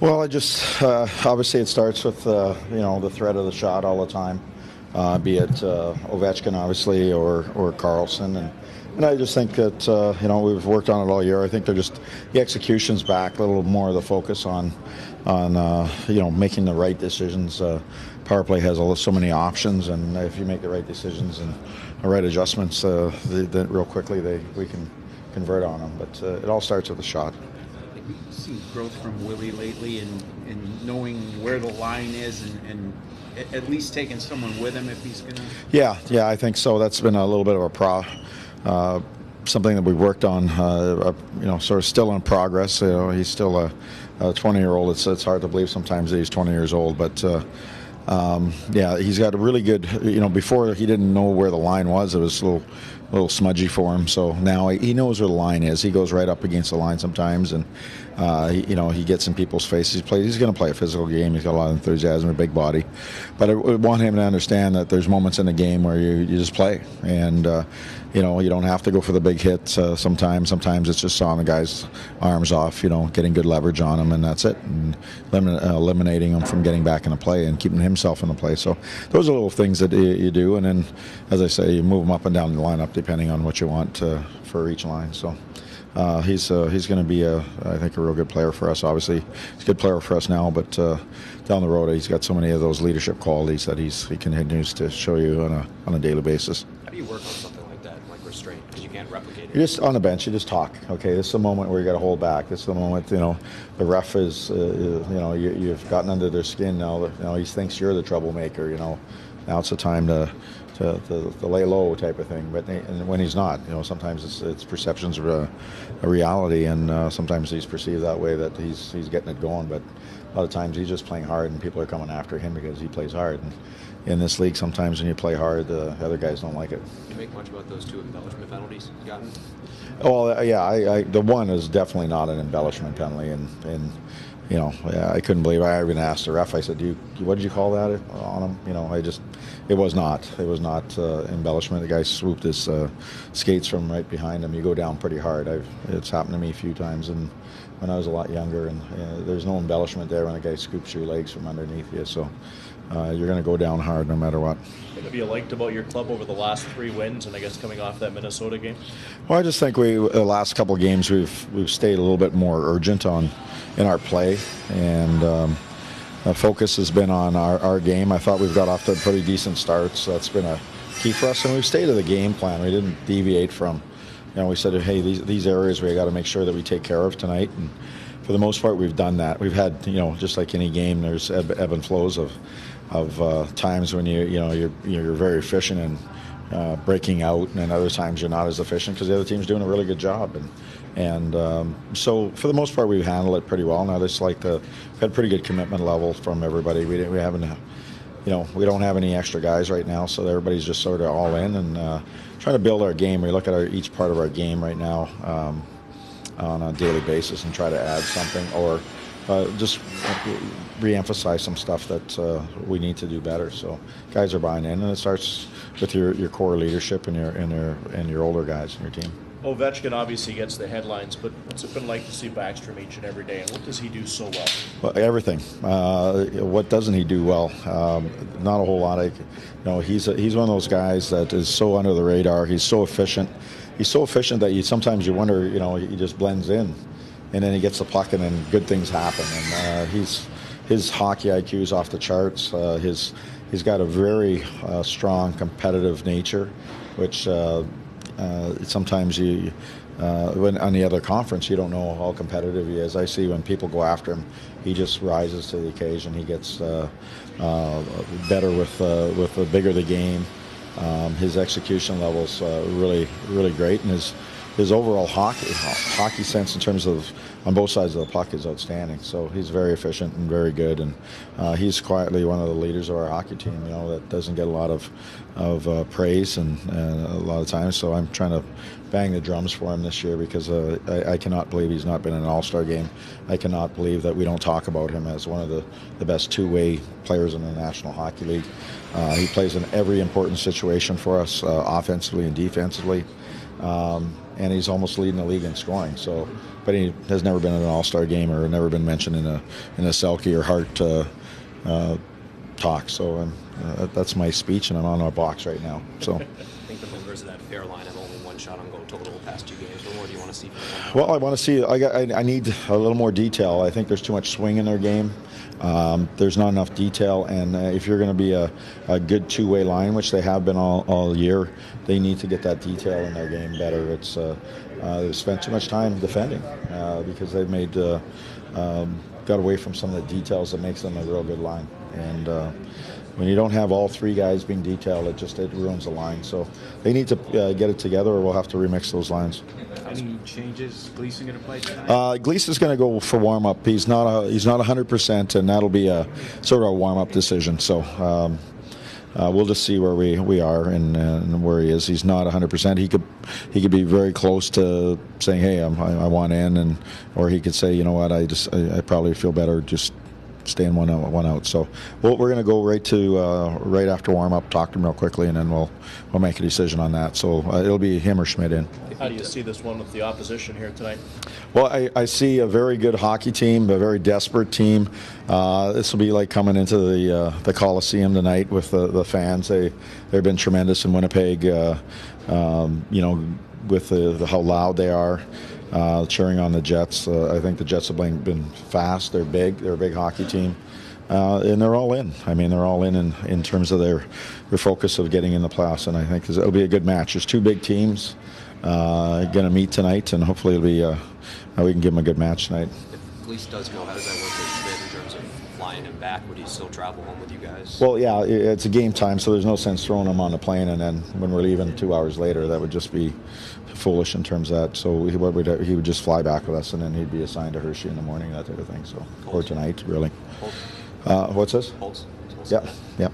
Well, I just obviously it starts with the threat of the shot all the time, be it Ovechkin obviously or Carlson, and I just think that we've worked on it all year. I think they're just the execution's back, a little more of the focus on making the right decisions. Power play has so many options, and if you make the right decisions and the right adjustments, then real quickly we can convert on them. But it all starts with the shot. We've seen growth from Willie lately and knowing where the line is and at least taking someone with him if he's going to... Yeah, I think so. That's been a little bit of something that we've worked on, sort of still in progress. He's still a 20-year-old. It's hard to believe sometimes that he's 20 years old, but he's got a really good, before he didn't know where the line was. It was a little smudgy for him. So now he knows where the line is. He goes right up against the line sometimes, and he gets in people's faces. He's going to play a physical game. He's got a lot of enthusiasm, a big body. But I want him to understand that there's moments in the game where you just play, and you don't have to go for the big hit. Sometimes it's just sawing the guy's arms off. Getting good leverage on him, and that's it. And eliminating him from getting back into play and keeping himself in the play. So those are little things that you do, and then, as I say, you move him up and down the lineup depending on what you want for each line. So he's going to be I think a real good player for us. Obviously, he's a good player for us now, but down the road he's got so many of those leadership qualities that he continues to show you on a daily basis. How do you work on something like that, like restraint, because you can't replicate it? You're just on the bench. You just talk. Okay, this is the moment where you got to hold back. This is the moment. The ref is. You've gotten under their skin now. He thinks you're the troublemaker. Now it's the time to lay low type of thing. But when he's not, sometimes it's perceptions of a reality, and sometimes he's perceived that way, that he's getting it going. But a lot of times he's just playing hard, and people are coming after him because he plays hard. And in this league, sometimes when you play hard, the other guys don't like it. You make much about those two embellishment penalties you've gotten? Well, yeah, the one is definitely not an embellishment penalty, and I couldn't believe it. I even asked the ref. I said, what did you call that on him? It was not embellishment. The guy swooped his skates from right behind him. You go down pretty hard. It's happened to me a few times, and when I was a lot younger, and there's no embellishment there when a guy scoops your legs from underneath you. So you're going to go down hard no matter what. What have you liked about your club over the last 3 wins, and I guess coming off that Minnesota game? Well, I just think the last couple of games we've stayed a little bit more urgent in our play, and focus has been on our game. I thought we've got off to a pretty decent start, so that's been a key for us, and we've stayed to the game plan. We didn't deviate from, we said, hey, these areas we got to make sure that we take care of tonight, and for the most part we've done that. We've had, just like any game, there's ebb and flows of times when you're very efficient and breaking out, and then other times you're not as efficient because the other team's doing a really good job, and so for the most part we've handled it pretty well. Now we've had pretty good commitment level from everybody. We haven't, we don't have any extra guys right now, so everybody's just sort of all in and trying to build our game. We look at each part of our game right now on a daily basis and try to add something or just re-emphasize some stuff that we need to do better. So guys are buying in, and it starts with your core leadership and your older guys in your team. Ovechkin obviously gets the headlines, but what's it been like to see Backstrom each and every day, and what does he do so well? Well, everything. What doesn't he do well? Not a whole lot. He's one of those guys that is so under the radar. He's so efficient. He's so efficient that sometimes you wonder, he just blends in, and then he gets the puck, and then good things happen. And his hockey IQ is off the charts. He's got a very strong competitive nature, which sometimes when on the other conference you don't know how competitive he is. I see when people go after him, he just rises to the occasion. He gets better with the bigger the game. His execution level's really, really great, and his overall hockey sense in terms of on both sides of the puck is outstanding. So he's very efficient and very good, and he's quietly one of the leaders of our hockey team. That doesn't get a lot of praise and a lot of times. So I'm trying to bang the drums for him this year because I cannot believe he's not been in an All-Star game. I cannot believe that we don't talk about him as one of the best two-way players in the National Hockey League. He plays in every important situation for us, offensively and defensively. and he's almost leading the league in scoring. So, but he has never been in an All-Star game or never been mentioned in a Selke or Hart talk. So that's my speech, and I'm on our box right now. So. I think the members of that fair line have only one shot on goal total the past 2 games. What more do you want to see from them? Well, I want to see. I need a little more detail. I think there's too much swing in their game. There's not enough detail, and if you're going to be a good two-way line, which they have been all year, they need to get that detail in their game better. It's they've spent too much time defending because they've got away from some of the details that makes them a real good line. And when you don't have all 3 guys being detailed, it ruins the line. So they need to get it together, or we'll have to remix those lines. Any changes? Gleason going to play tonight? Gleason's going to go for warm-up. He's not 100%, and that'll be a sort of a warm-up decision. So we'll just see where we are and where he is. He's not 100%. He could be very close to saying, "Hey, I want in," or he could say, "You know what? I probably feel better just staying one out." So we're going to go right after warm-up, talk to him real quickly, and then we'll make a decision on that. So it'll be him or Schmidt in. How do you see this one with the opposition here tonight? Well, I see a very good hockey team, a very desperate team. This will be like coming into the Coliseum tonight with the fans. They've been tremendous in Winnipeg. With how loud they are. Cheering on the Jets. I think the Jets have been fast. They're big. They're a big hockey team. And they're all in. I mean, they're all in terms of their focus of getting in the playoffs. And I think it'll be a good match. There's 2 big teams going to meet tonight, and hopefully it'll be we can give them a good match tonight. If Gleason does go, how does that work with Schmidt in terms of flying him back? Would he still travel home with you guys? Well, yeah, it's a game time, so there's no sense throwing him on the plane, and then when we're leaving 2 hours later, that would just be foolish in terms of that. So he would just fly back with us, and then he'd be assigned to Hershey in the morning, that type of thing. So, or tonight, really. Holtz. What's this? Holtz. Yeah.